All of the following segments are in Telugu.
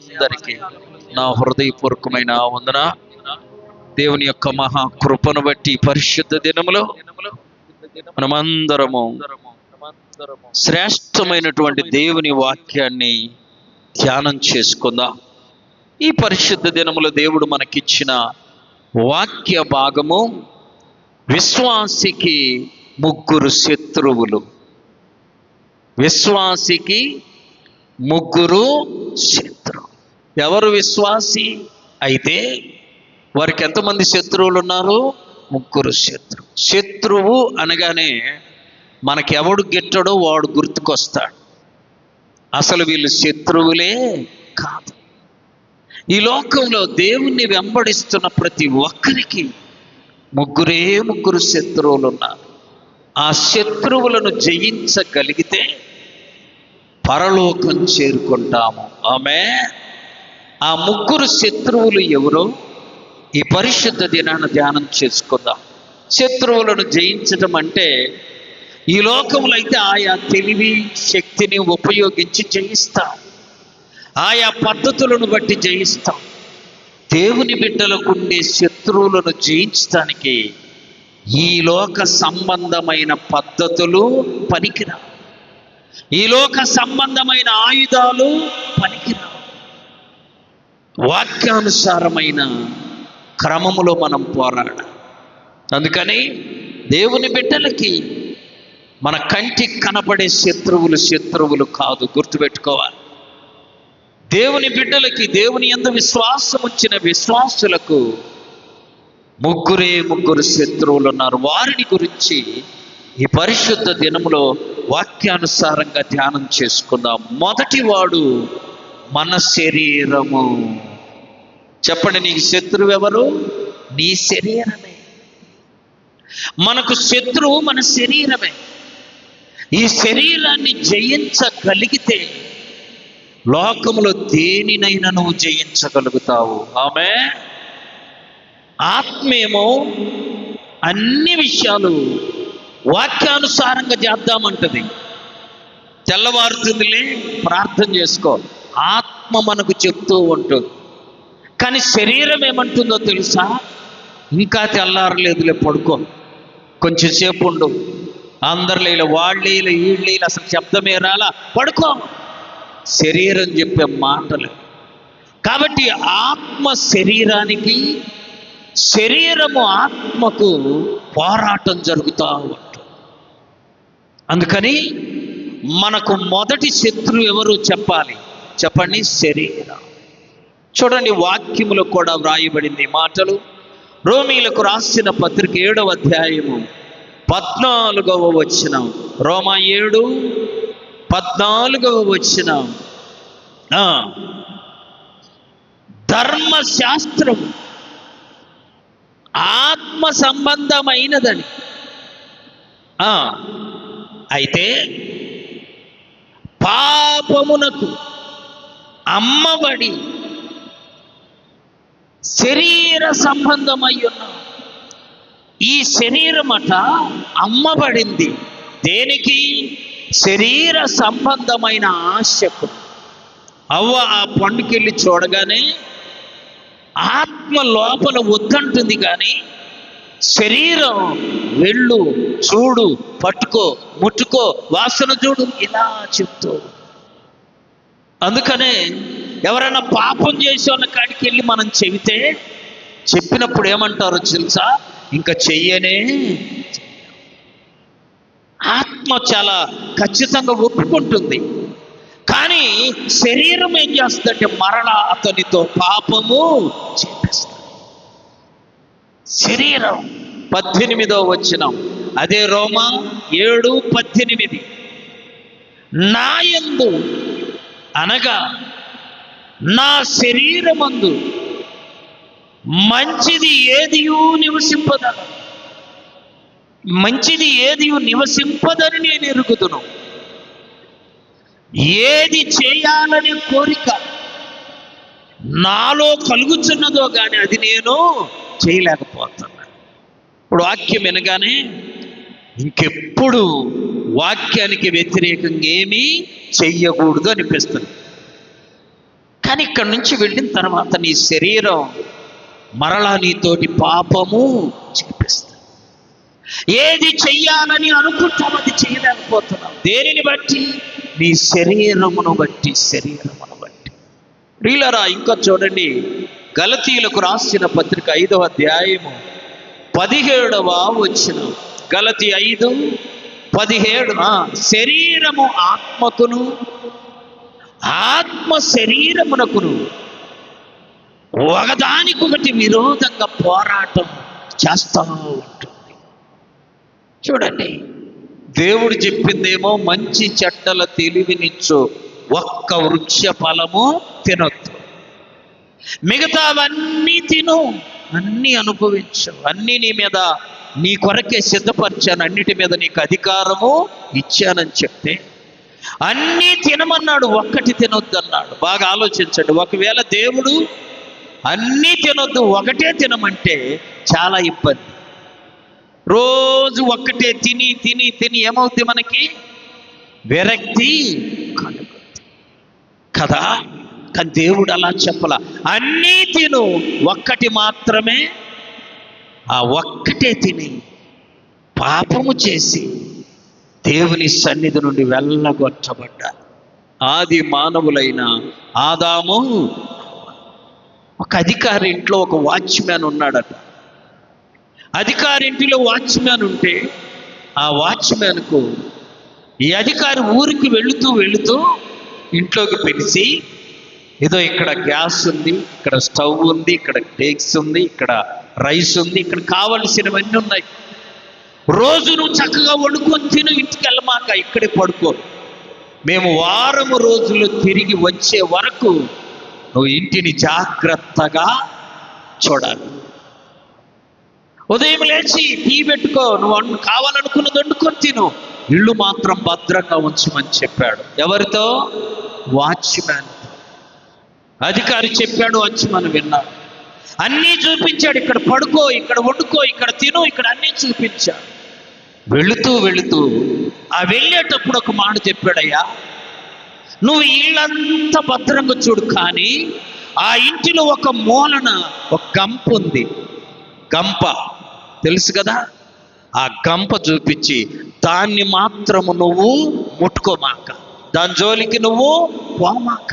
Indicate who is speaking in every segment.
Speaker 1: అందరికీ నా హృదయపూర్వకమైన వందన. దేవుని యొక్క మహా కృపను బట్టి పరిశుద్ధ దినములో మనమందరము శ్రేష్టమైనటువంటి దేవుని వాక్యాన్ని ధ్యానం చేసుకుందాం. ఈ పరిశుద్ధ దినములో దేవుడు మనకిచ్చిన వాక్య భాగము, విశ్వాసికి ముగ్గురు శత్రువులు. విశ్వాసికి ముగ్గురు శత్రువు. ఎవరు విశ్వాసి అయితే వారికి ఎంతమంది శత్రువులు ఉన్నారు? ముగ్గురు శత్రువు. శత్రువు అనగానే మనకి ఎవడు గిట్టడో వాడు గుర్తుకొస్తాడు. అసలు వీళ్ళు శత్రువులే కాదు. ఈ లోకంలో దేవుణ్ణి వెంబడిస్తున్న ప్రతి ఒక్కరికి ముగ్గురు శత్రువులు ఉన్నారు. ఆ శత్రువులను జయించగలిగితే పరలోకం చేరుకుంటాము. ఆమేన్. ఆ ముగ్గురు శత్రువులు ఎవరో ఈ పరిశుద్ధ దినాన్ని ధ్యానం చేసుకుందాం. శత్రువులను జయించడం అంటే ఈ లోకంలో అయితే ఆయా తెలివి శక్తిని ఉపయోగించి జయిస్తాం, ఆయా పద్ధతులను బట్టి జయిస్తాం. దేవుని బిడ్డలకు ఉండే శత్రువులను జయించడానికి ఈ లోక సంబంధమైన పద్ధతులు పనికిరావు, ఈ లోక సంబంధమైన ఆయుధాలు పనికిరావు. వాక్యానుసారమైన క్రమములో మనం పోరాడాలి. అందుకని దేవుని బిడ్డలకి మన కంటికి కనబడే శత్రువులు కాదు, గుర్తుపెట్టుకోవాలి. దేవుని బిడ్డలకి, దేవుని యందు విశ్వాసం వచ్చిన విశ్వాసులకు ముగ్గురు శత్రువులు ఉన్నారు. వారిని గురించి ఈ పరిశుద్ధ దినములో వాక్యానుసారంగా ధ్యానం చేసుకుందాం. మొదటి వాడు మన శరీరము. చెప్పండి, నీకు శత్రువు ఎవరు? నీ శరీరమే. మనకు శత్రువు మన శరీరమే. ఈ శరీరాన్ని జయించగలిగితే లోకములో దేనినైనా నువ్వు జయించగలుగుతావు. ఆమె ఆత్మేమో అన్ని విషయాలు వాక్యానుసారంగా చేద్దామంటది. తెల్లవారుతుందిలే ప్రార్థన చేసుకో, ఆత్మ మనకు చెప్తూ ఉంటుంది. కానీ శరీరం ఏమంటుందో తెలుసా? ఇంకా తెల్లారలేదులే, పడుకో, కొంచెం సేపు ఉండు, అందరిలో ఇలా వాళ్ళేలా వీళ్ళేలా అసలు శబ్దమే రాలా, పడుకో. శరీరం చెప్పే మాటలు. కాబట్టి ఆత్మ శరీరానికి, శరీరము ఆత్మకు పోరాటం జరుగుతూ ఉంటుంది. అందుకని మనకు మొదటి శత్రువు ఎవరు చెప్పాలి? చెప్పండి, శరీరం. చూడండి, వాక్యములో కూడా వ్రాయబడింది మాటలు. రోమీలకు రాసిన పత్రిక 7వ అధ్యాయము 14వ వచనం. రోమా 7:14 వచనం. ధర్మశాస్త్రం ఆత్మ సంబంధమైనదని, అయితే పాపమునకు అమ్మబడి శరీర సంబంధమై ఉన్నాం. ఈ శరీరం అట అమ్మబడింది దేనికి? శరీర సంబంధమైన ఆశకు. అవ్వ ఆ పండుకెళ్ళి చూడగానే ఆత్మ లోపల వద్దంటుంది, కానీ శరీరం వెళ్ళు, చూడు, పట్టుకో, ముట్టుకో, వాసన చూడు ఇలా చెప్తూ. అందుకనే ఎవరైనా పాపం చేసే వాళ్ళ కాడికి వెళ్ళి మనం చెబితే, చెప్పినప్పుడు ఏమంటారో తెలుసా? ఇంకా చెయ్యనే. ఆత్మ చాలా ఖచ్చితంగా ఒప్పుకుంటుంది, కానీ శరీరం ఏం చేస్తుందంటే మరలా అతనితో పాపము చేపిస్తుంది. శరీరం. 18వ వచనం, అదే రోమా 7:18. నాయందు అనగా నా శరీరమందు మంచిది ఏదియూ నివసింపదను, మంచిది ఏదియూ నివసింపదని నేను ఎరుగుదును. ఏది చేయాలనే కోరిక నాలో కలుగుచున్నదో కానీ అది నేను చేయలేకపోతున్నా. ఇప్పుడు వాక్యం వినగానే ఇంకెప్పుడు వాక్యానికి వ్యతిరేకంగా ఏమీ చెయ్యకూడదు అనిపిస్తుంది. కానీ ఇక్కడి నుంచి వెళ్ళిన తర్వాత నీ శరీరం మరలా నీతోటి పాపము చేపిస్తుంది. ఏది చెయ్యాలని అనుకుంటావు అది చేయలేకపోతున్నావు. దేనిని బట్టి? నీ శరీరమును బట్టి. ప్రియులారా, ఇంకా చూడండి, గలతీయులకు రాసిన పత్రిక 5వ అధ్యాయము 17వ వచనం. గలతీ 5:17. శరీరము ఆత్మకును, ఆత్మ శరీరమునకును ఒకదానికొకటి విరోధంగా పోరాటం చేస్తూ ఉంటుంది. చూడండి, దేవుడు చెప్పిందేమో మంచి చెడ్డల తెలివినిచ్చు ఒక్క వృక్ష ఫలము తినొద్దు, మిగతావన్నీ తిను, అన్నీ అనుభవించు, అన్నీ నీ మీద నీ కొరకే సిద్ధపరిచాను, అన్నిటి మీద నీకు అధికారము ఇచ్చానని చెప్తే అన్నీ తినమన్నాడు, ఒక్కటి తినొద్దన్నాడు. బాగా ఆలోచించండి. ఒకవేళ దేవుడు అన్నీ తినొద్దు ఒకటే తినమంటే చాలా ఇబ్బంది. రోజు ఒక్కటే తిని తిని తిని ఏమవుద్ది? మనకి విరక్తి కలుగుద్ది కదా. కానీ దేవుడు అలా చెప్పలా. అన్నీ తిను, ఒక్కటి మాత్రమే, ఆ ఒక్కటే తిని పాపము చేసి దేవుని సన్నిధి నుండి వెళ్ళగొట్టబడ్డారు. ఆది మానవులైన ఆదాము. ఒక అధికారి ఇంట్లో ఒక వాచ్మ్యాన్ ఉన్నాడట. అధికారి ఇంటిలో వాచ్మ్యాన్ ఉంటే ఆ వాచ్మ్యాన్కు ఈ అధికారి ఊరికి వెళుతూ ఇంట్లోకి పిలిచి, ఏదో ఇక్కడ గ్యాస్ ఉంది, ఇక్కడ స్టవ్ ఉంది, ఇక్కడ టేక్స్ ఉంది, ఇక్కడ రైస్ ఉంది, ఇక్కడ కావలసినవన్నీ ఉన్నాయి, రోజు నువ్వు చక్కగా వండుకొని తిను, ఇంటికి వెళ్ళమాక, ఇక్కడే పడుకో, మేము వారము రోజులు తిరిగి వచ్చే వరకు నువ్వు ఇంటిని జాగ్రత్తగా చూడాలి. ఉదయం లేచి టీ పెట్టుకో, నువ్వు కావాలనుకున్నది వండుకొని తిను, ఇల్లు మాత్రం భద్రంగా ఉంచమని చెప్పాడు. ఎవరితో? వాచ్మ్యాన్. అధికారి చెప్పాడు, వాచ్మ్యాన్ విన్నాడు. అన్నీ చూపించాడు. ఇక్కడ పడుకో, ఇక్కడ వండుకో, ఇక్కడ తిను, ఇక్కడ అన్నీ చూపించాడు. వెళుతూ ఆ వెళ్ళేటప్పుడు ఒక మాట చెప్పాడయ్యా, నువ్వు ఇల్లంతా భద్రంగా చూడు, కానీ ఆ ఇంటిలో ఒక మూలన ఒక గంప ఉంది. గంప తెలుసు కదా, ఆ గంప చూపించి దాన్ని మాత్రము నువ్వు ముట్టుకోమాక, దాని జోలికి నువ్వు పోమాక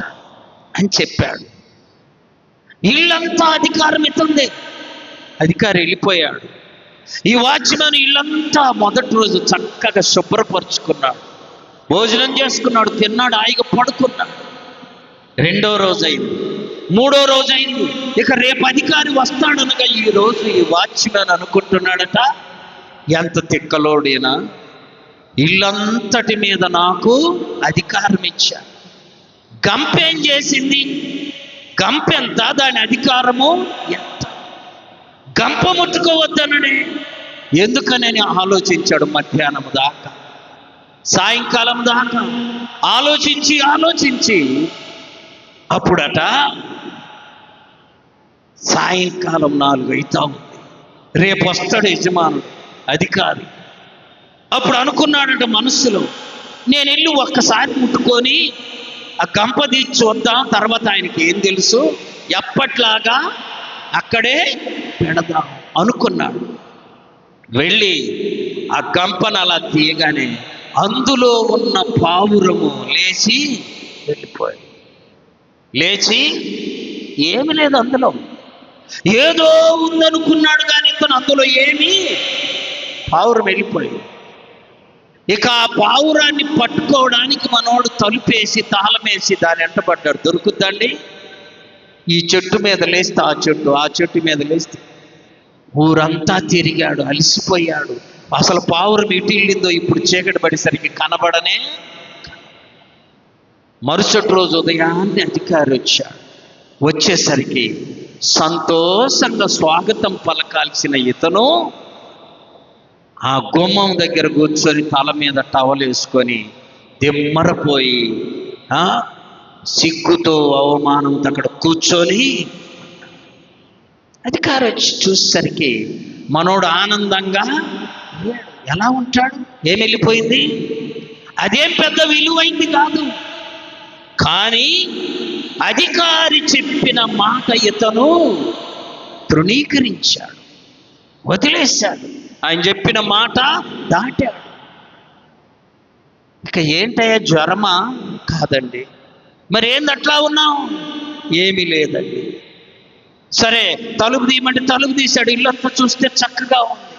Speaker 1: అని చెప్పాడు. ఇల్లంతా అధికారం ఇస్తుంది. అధికారి వెళ్ళిపోయాడు. ఈ వాచ్మెన్ ఇల్లంతా మొదటి రోజు చక్కగా శుభ్రపరుచుకున్నాడు, భోజనం చేసుకున్నాడు, తిన్నాడు, హాయిగా పడుకున్నాడు. 2వ రోజు అయింది, 3వ రోజు అయింది. ఇక రేపు అధికారి వస్తాడనగా ఈ రోజు ఈ వాచ్మెన్ అనుకుంటున్నాడట, ఎంత తిక్కలోడేనా, ఇల్లంతటి మీద నాకు అధికారం ఇచ్చా. గంప ఏం చేసింది? గంప ఎంత, దాని అధికారము ఎంత? గంప ముట్టుకోవద్దనడే. ఎందుకని ఆలోచించాడు మధ్యాహ్నం దాకా, సాయంకాలం దాకా ఆలోచించి అప్పుడట సాయంకాలం 4 అవుతా ఉంది. రేపు వస్తాడు యజమానుడు, అధికారి. అప్పుడు అనుకున్నాడట మనస్సులో, నేను వెళ్ళి ఒక్కసారి ముట్టుకొని ఆ గంప తీసి చూద్దాం, తర్వాత ఆయనకి ఏం తెలుసు, ఎప్పట్లాగా అక్కడే పెడదాం అనుకున్నాడు. వెళ్ళి ఆ గంపను అలా తీయగానే అందులో ఉన్న పావురము లేచి వెళ్ళిపోయాడు. లేచి ఏమి లేదు అందులో, ఏదో ఉందనుకున్నాడు కానీ ఇతను అందులో ఏమీ, పావురం వెళ్ళిపోయాడు. ఇక ఆ పావురాన్ని పట్టుకోవడానికి మనోడు తలుపేసి తాళమేసి దాని వెంటబడ్డాడు. దొరుకుద్దండి. ఈ చెట్టు మీద లేస్తే ఆ చెట్టు మీద లేస్తే ఊరంతా తిరిగాడు, అలసిపోయాడు. అసలు పావురం ఇటు వెళ్ళిందో ఇప్పుడు చీకటి పడేసరికి కనబడనే. మరుసటి రోజు ఉదయాన్నే అధికారి వచ్చాడు. వచ్చేసరికి సంతోషంగా స్వాగతం పలకాల్సిన ఇతను ఆ గుమ్మం దగ్గర కూర్చొని తల మీద టవల్ వేసుకొని దిమ్మరపోయి సిగ్గుతో అవమానంతో అక్కడ కూర్చొని, అధికారి వచ్చి చూసేసరికి మనోడు ఆనందంగా ఎలా ఉంటాడు? ఏం వెళ్ళిపోయింది? అదేం పెద్ద విలువైంది కాదు. కానీ అధికారి చెప్పిన మాట ఇతను తృణీకరించాడు, వదిలేశాడు. ఆయన చెప్పిన మాట దాటాడు. ఇక ఏంటయ్యా, జ్వరమా? కాదండి. మరి ఏంది అట్లా ఉన్నావు? ఏమీ లేదండి. సరే తలుపు తీయమంటే తలుపు తీశాడు. ఇల్లంతా చూస్తే చక్కగా ఉంది.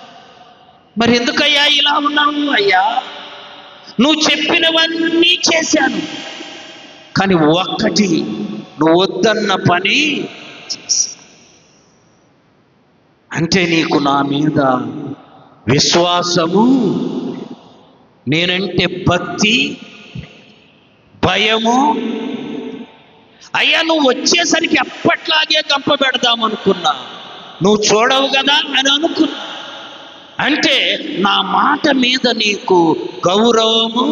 Speaker 1: మరి ఎందుకయ్యా ఇలా ఉన్నావు? అయ్యా, నువ్వు చెప్పినవన్నీ చేశాను, కానీ ఒక్కటి నువ్వు వద్దన్న పని చేశా. అంటే నీకు నా మీద విశ్వాసము, నేనంటే భక్తి, భయము. అయ్యా, నువ్వు వచ్చేసరికి అప్పట్లాగే గంప పెడదామనుకున్నా, నువ్వు చూడవు కదా అని అనుకున్నా. అంటే నా మాట మీద నీకు గౌరవము,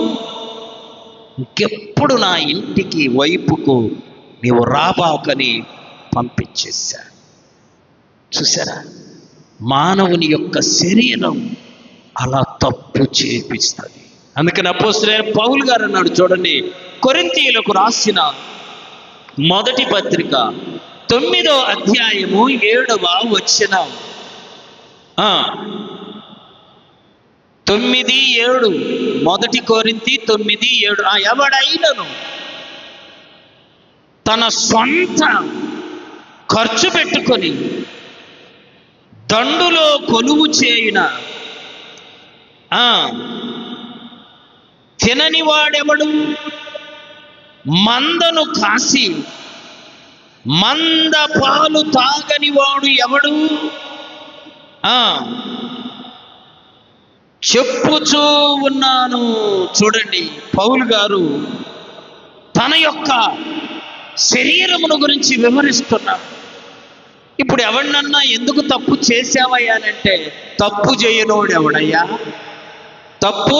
Speaker 1: ఇంకెప్పుడు నా ఇంటికి వైపుకు నీవు రాబాకని పంపించేశా. చూసారా, మానవుని యొక్క శరీరం అలా తప్పు చేపిస్తుంది. అందుకని అపోస్తలుడైన పౌలు గారు అన్నాడు, చూడండి, కొరింథీయులకు రాసిన మొదటి పత్రిక 9వ అధ్యాయము 7వ వచనం. 9:7 మొదటి కొరింథీ 9:7. ఎవడైనను తన సొంత ఖర్చు పెట్టుకొని దండులో కొలువు చేయున తినని వాడెవడు? మందను కాసి మంద పాలు తాగని వాడు ఎవడు? చెప్పుచూ ఉన్నాను. చూడండి, పౌలు గారు తన యొక్క శరీరమును గురించి వివరిస్తున్నాడు. ఇప్పుడు ఎవరినన్నా ఎందుకు తప్పు చేసావయ్యానంటే, తప్పు చేయనోడు ఎవడయ్యా? తప్పు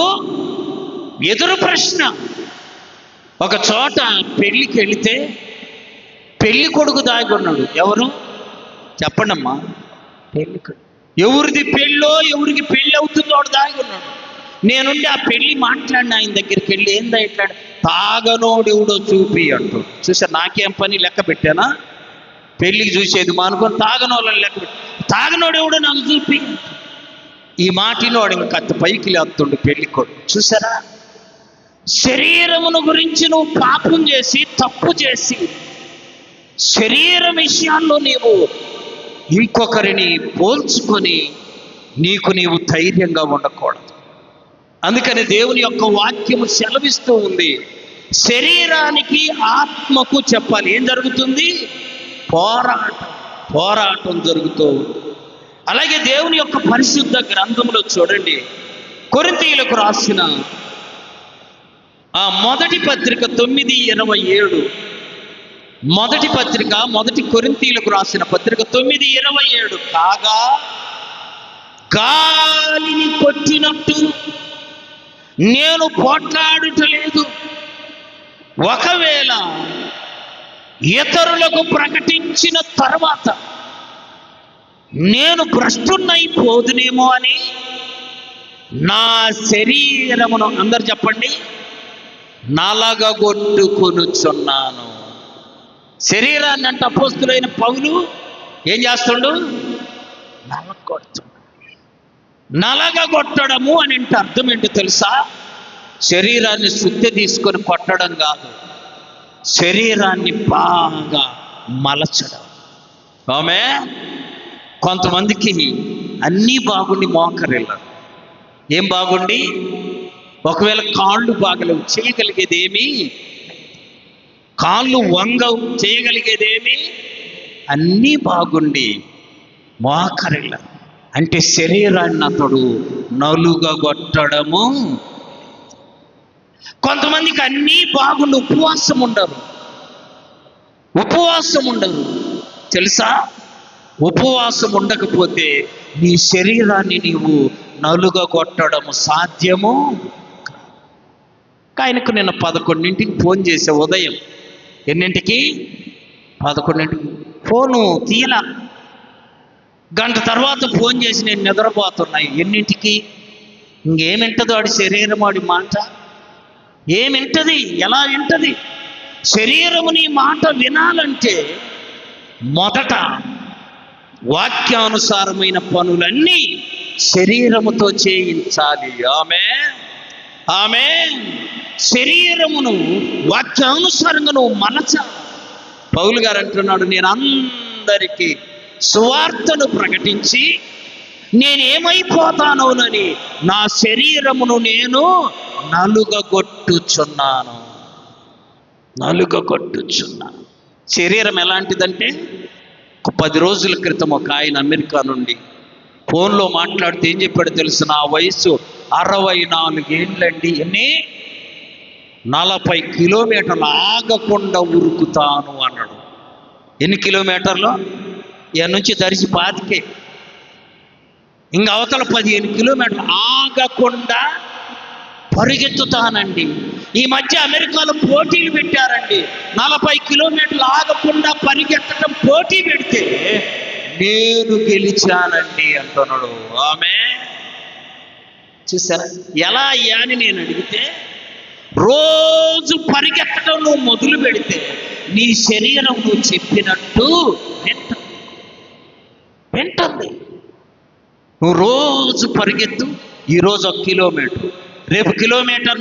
Speaker 1: ఎదురు ప్రశ్న. ఒక చోట పెళ్ళికి వెళితే పెళ్లి కొడుకు దాగి ఉన్నాడు. ఎవరు చెప్పండమ్మా? పెళ్లి కొడుకు. ఎవరిది పెళ్ళో, ఎవరికి పెళ్ళి అవుతుందో వాడు దాగి ఉన్నాడు. నేనుండి ఆ పెళ్ళి మాట్లాడిన ఆయన దగ్గరికి వెళ్ళి, ఏందా ఇట్లా తాగనోడు ఎవడో చూపి అంటూ. చూసా, నాకేం పని లెక్క పెట్టానా? పెళ్ళికి చూసేది మానుకొని తాగనోళ్ళని లెక్క పెట్టి, తాగనోడు ఎవడో నాకు చూపి. ఈ మాటిలో వాడు ఇంకా పైకి లేస్తుండు పెళ్లి కొడుకు. చూసారా, శరీరమును గురించి నువ్వు పాపం చేసి, తప్పు చేసి, శరీరం విషయాల్లో నీవు ఇంకొకరిని పోల్చుకొని నీకు నీవు ధైర్యంగా ఉండకూడదు. అందుకని దేవుని యొక్క వాక్యము సెలవిస్తూ ఉంది, శరీరానికి ఆత్మకు చెప్పాలి. ఏం జరుగుతుంది? పోరాటం జరుగుతూ ఉంది. అలాగే దేవుని యొక్క పరిశుద్ధ గ్రంథంలో చూడండి, కొరింథీయులకు రాసిన మొదటి పత్రిక 9:27. మొదటి పత్రిక, మొదటి కొరింథీయులకు రాసిన పత్రిక 9:27. కాగా గాలిని కొట్టినట్టు నేను పోట్లాడుటలేదు, ఒకవేళ ఇతరులకు ప్రకటించిన తర్వాత నేను భ్రష్టున్నైపోదునేమో అని నా శరీరమును, అందరు చెప్పండి, నలగగొట్టుకొనుచున్నాను. శరీరాన్ని అంటే అపోస్తలుడైన పౌలు ఏం చేస్తుండు? నలగగొట్టడము అని అంటే అర్థం ఏంటో తెలుసా? శరీరాన్ని శుద్ధి తీసుకొని కొట్టడం కాదు, శరీరాన్ని బాగా మలచడం. ఆమె కొంతమందికి అన్నీ బాగుండి మోకరిల్లు. ఏం బాగుండి? ఒకవేళ కాళ్ళు బాగలేవు, చేయగలిగేదేమి, కాళ్ళు వంగవు, చేయగలిగేదేమి, అన్నీ బాగుండి మోకరిల్ల. అంటే శరీరాన్ని అతడు నలుగగొట్టడము. కొంతమందికి అన్నీ బాగుండి ఉపవాసం ఉండరు. తెలుసా, ఉపవాసం ఉండకపోతే నీ శరీరాన్ని నీవు నలుగగొట్టడము సాధ్యము. ఆయనకు నిన్న 11ంటికి ఫోన్ చేసే, ఉదయం ఎన్నింటికి? 11ంటికి. ఫోను తీయలా. గంట తర్వాత ఫోన్ చేసి, నేను నిద్రపోతున్నాయి. ఎన్నింటికి? ఇంకేమింటది వాడి శరీరం, వాడి మాట ఏమింటది? ఎలా వింటది? శరీరము నీ మాట వినాలంటే మొదట వాక్యానుసారమైన పనులన్నీ శరీరముతో చేయించాలి. ఆమేన్. శరీరమును వాక్యానుసారంగా నువ్వు మలచాలి. పౌలు గారు అంటున్నాడు, నేను అందరికీ సువార్తను ప్రకటించి నేనేమైపోతానోనని నా శరీరమును నేను నలుగగొట్టుచున్నాను. శరీరం ఎలాంటిదంటే, 10 రోజుల క్రితం ఒక ఆయన అమెరికా నుండి ఫోన్లో మాట్లాడితే ఏం చెప్పాడు తెలుసు? నా వయసు 64 ఏండ్లండి, 40 కిలోమీటర్లు ఆగకుండా ఉరుకుతాను అన్నాడు. ఎన్ని కిలోమీటర్లు? ఇక నుంచి దరిసి 25, ఇంకా అవతల 15 కిలోమీటర్లు ఆగకుండా పరిగెత్తుతానండి. ఈ మధ్య అమెరికాలో పోటీలు పెట్టారండి, 40 కిలోమీటర్లు ఆగకుండా పరిగెత్తడం పోటీ పెడితే నేను గెలిచానండి అంటున్నాడు. చూసారా ఎలా అయ్యా అని నేను అడిగితే, రోజు పరిగెత్తడం నువ్వు మొదలు పెడితే నీ శరీరం నువ్వు చెప్పినట్టు వింటుంది. నువ్వు రోజు పరిగెత్తు, ఈరోజు 1 కిలోమీటర్, రేపు 1.5 కిలోమీటర్,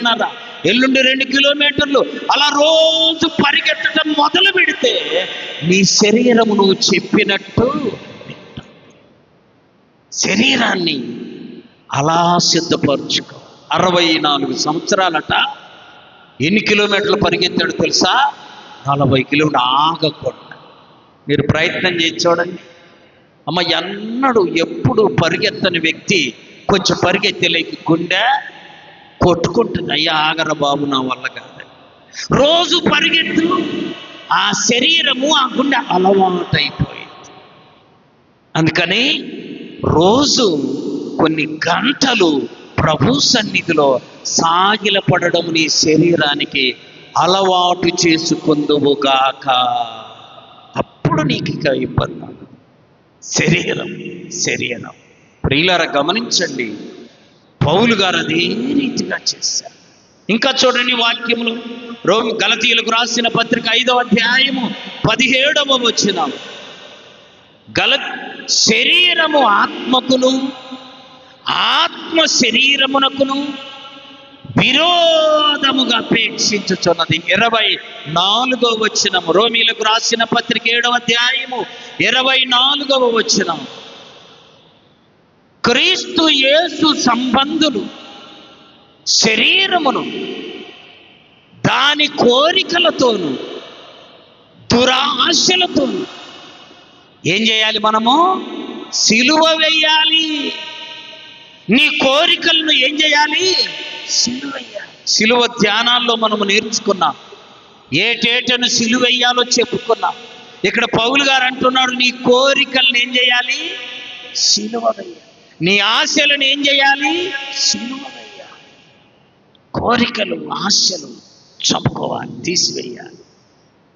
Speaker 1: ఎల్లుండి 2 కిలోమీటర్లు, అలా రోజు పరిగెత్తడం మొదలు పెడితే నీ శరీరం నువ్వు చెప్పినట్టు వింటుంది. శరీరాన్ని అలా సిద్ధపరచుకో. 64 సంవత్సరాలట ఎన్ని కిలోమీటర్లు పరిగెత్తాడు తెలుసా? 40 కిలోమీటర్లు ఆగకుండా. మీరు ప్రయత్నం చేసి చూడండి. అమ్మ, ఎన్నడూ ఎప్పుడు పరిగెత్తని వ్యక్తి కొంచెం పరిగెత్తలేకి గుండె కొట్టుకుంటుంది. అయ్యా ఆగరా బాబు, నా వల్ల కాదు. రోజు పరిగెత్తు, ఆ శరీరము ఆ గుండె అలవాటైపోయింది. అందుకని రోజు కొన్ని గంటలు ప్రభు సన్నిధిలో సాగిలపడడం నీ శరీరానికి అలవాటు చేసుకుందువుగాక. అప్పుడు నీకు ఇక ఇబ్బంది. శరీరం ప్రియులారా గమనించండి, పౌలు గారు అదే రీతిగా చేశారు. ఇంకా చూడండి వాక్యములు, గలతీయులకు రాసిన పత్రిక 5వ అధ్యాయము 17వ వచనం. శరీరము ఆత్మకును, ఆత్మ శరీరమునకును విరోధముగా అపేక్షించుచున్నది. 24వ వచనం. రోమీలకు రాసిన పత్రిక 7వ అధ్యాయము 24వ వచనం. క్రీస్తు యేసు సంబంధులు శరీరమును దాని కోరికలతోను దురాశలతోను ఏం చేయాలి? మనము సిలువ వేయాలి. నీ కోరికలను ఏం చేయాలి? సిలువ వేయాలి. సిలువ ధ్యానాల్లో మనము నేర్చుకున్నాం, ఏటేటను సిలువ వేయాలో చెప్పుకున్నాం. ఇక్కడ పౌలు గారు అంటున్నాడు, నీ కోరికలను ఏం చేయాలి? సిలువ వేయాలి. నీ ఆశలను ఏం చేయాలి? సిలువ వేయాలి. కోరికలు, ఆశలు చంపుకోవాలి, తీసివేయాలి.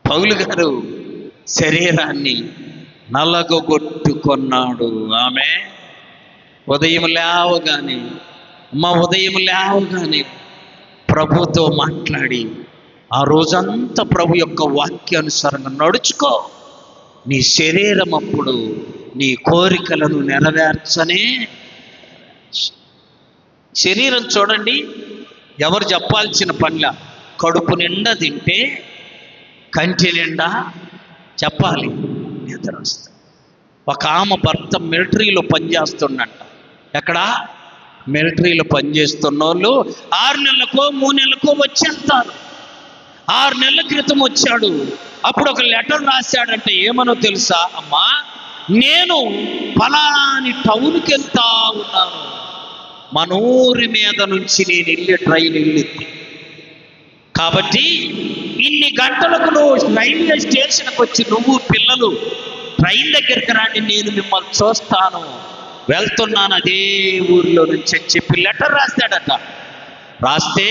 Speaker 1: పౌలు గారు శరీరాన్ని నలగొట్టుకున్నాడు. ఆమె ఉదయం లేవగానే ప్రభుతో మాట్లాడి ఆ రోజంతా ప్రభు యొక్క వాక్యానుసారంగా నడుచుకో. నీ శరీరం అప్పుడు నీ కోరికలను నెరవేర్చనే. శరీరం చూడండి, ఎవరు చెప్పాల్సిన పనిలా. కడుపు నిండా తింటే కంటి నిండా చెప్పాలి, నిద్ర వస్తుంది. ఒక ఆమె భర్త మిలిటరీలో పనిచేస్తుండంట. ఎక్కడ? మిలిటరీలో పనిచేస్తున్న వాళ్ళు 6 నెలలకో 3 నెలలకో వచ్చేస్తారు. 6 నెలల క్రితం వచ్చాడు. అప్పుడు ఒక లెటర్ రాశాడంటే ఏమనో తెలుసా? అమ్మా, నేను ఫలాని టౌన్కి వెళ్తా ఉన్నాను, మన ఊరి మీద నుంచి నేను వెళ్ళే ట్రైన్ వెళ్ళింది కాబట్టి ఇన్ని గంటలకు నువ్వు రైల్వే స్టేషన్కి వచ్చి నువ్వు పిల్లలు ట్రైన్ దగ్గరికి రాండి, నేను మిమ్మల్ని చూస్తాను, వెళ్తున్నాను అదే ఊరిలో నుంచి అని చెప్పి లెటర్ రాస్తాడట. రాస్తే